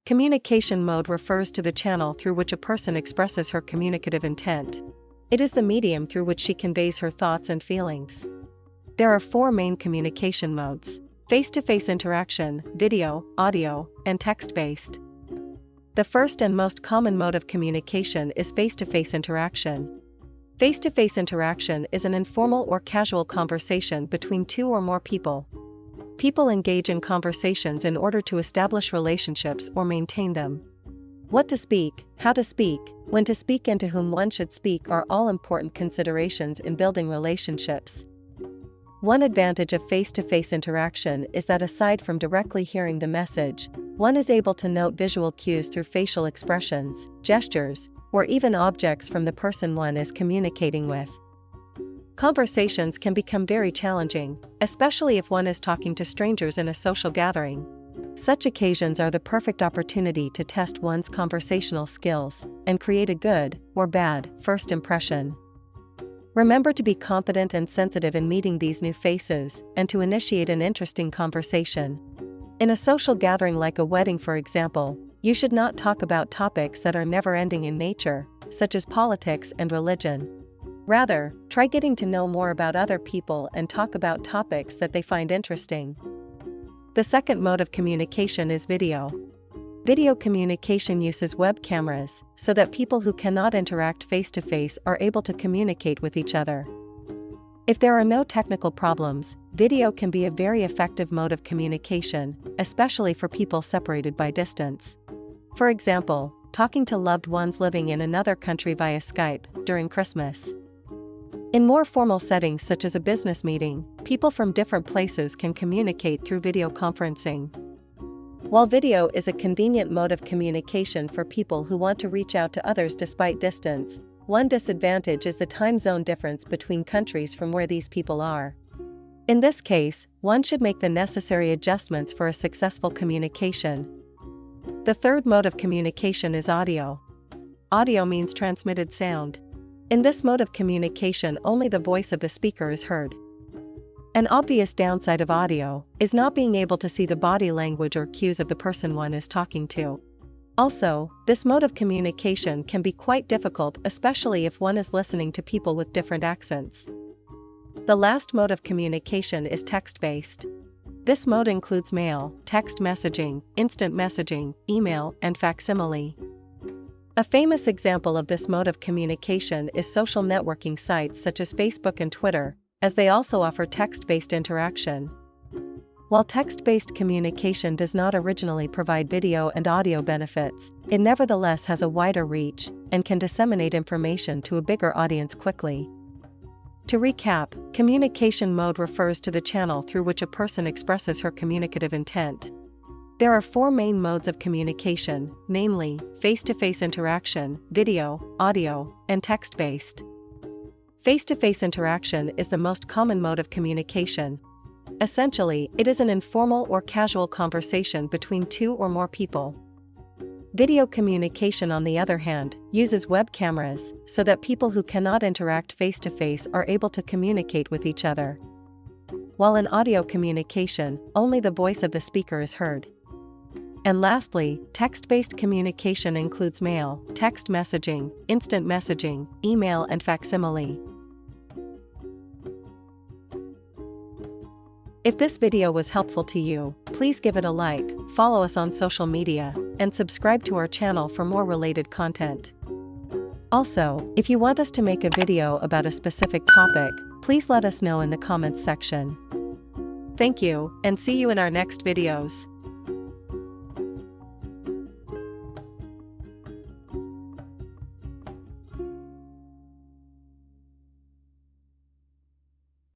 Communication mode refers to the channel through which a person expresses her communicative intent. It is the medium through which she conveys her thoughts and feelings. There are four main communication modes: face-to-face interaction, video, audio, and text-based. The first and most common mode of communication is face-to-face interaction. Face-to-face interaction is an informal or casual conversation between two or more people. People engage in conversations in order to establish relationships or maintain them. What to speak, how to speak, when to speak, and to whom one should speak are all important considerations in building relationships. One advantage of face-to-face interaction is that aside from directly hearing the message, one is able to note visual cues through facial expressions, gestures, or even objects from the person one is communicating with. Conversations can become very challenging, especially if one is talking to strangers in a social gathering. Such occasions are the perfect opportunity to test one's conversational skills and create a good, or bad, first impression. Remember to be confident and sensitive in meeting these new faces and to initiate an interesting conversation. In a social gathering like a wedding, for example, you should not talk about topics that are never-ending in nature, such as politics and religion. Rather, try getting to know more about other people and talk about topics that they find interesting. The second mode of communication is video. Video communication uses web cameras so that people who cannot interact face-to-face are able to communicate with each other. If there are no technical problems, video can be a very effective mode of communication, especially for people separated by distance. For example, talking to loved ones living in another country via Skype during Christmas. In more formal settings such as a business meeting, people from different places can communicate through video conferencing. While video is a convenient mode of communication for people who want to reach out to others despite distance, one disadvantage is the time zone difference between countries from where these people are. In this case, one should make the necessary adjustments for a successful communication. The third mode of communication is audio. Audio means transmitted sound. In this mode of communication, only the voice of the speaker is heard. An obvious downside of audio is not being able to see the body language or cues of the person one is talking to. Also, this mode of communication can be quite difficult, especially if one is listening to people with different accents. The last mode of communication is text-based. This mode includes mail, text messaging, instant messaging, email, and facsimile. A famous example of this mode of communication is social networking sites such as Facebook and Twitter, as they also offer text-based interaction. While text-based communication does not originally provide video and audio benefits, it nevertheless has a wider reach and can disseminate information to a bigger audience quickly. To recap, communication mode refers to the channel through which a person expresses her communicative intent. There are four main modes of communication, namely, face-to-face interaction, video, audio, and text-based. Face-to-face interaction is the most common mode of communication. Essentially, it is an informal or casual conversation between two or more people. Video communication, on the other hand, uses web cameras so that people who cannot interact face-to-face are able to communicate with each other. While in audio communication, only the voice of the speaker is heard. And lastly, text-based communication includes mail, text messaging, instant messaging, email, and facsimile. If this video was helpful to you, please give it a like, follow us on social media, and subscribe to our channel for more related content. Also, if you want us to make a video about a specific topic, please let us know in the comments section. Thank you, and see you in our next videos.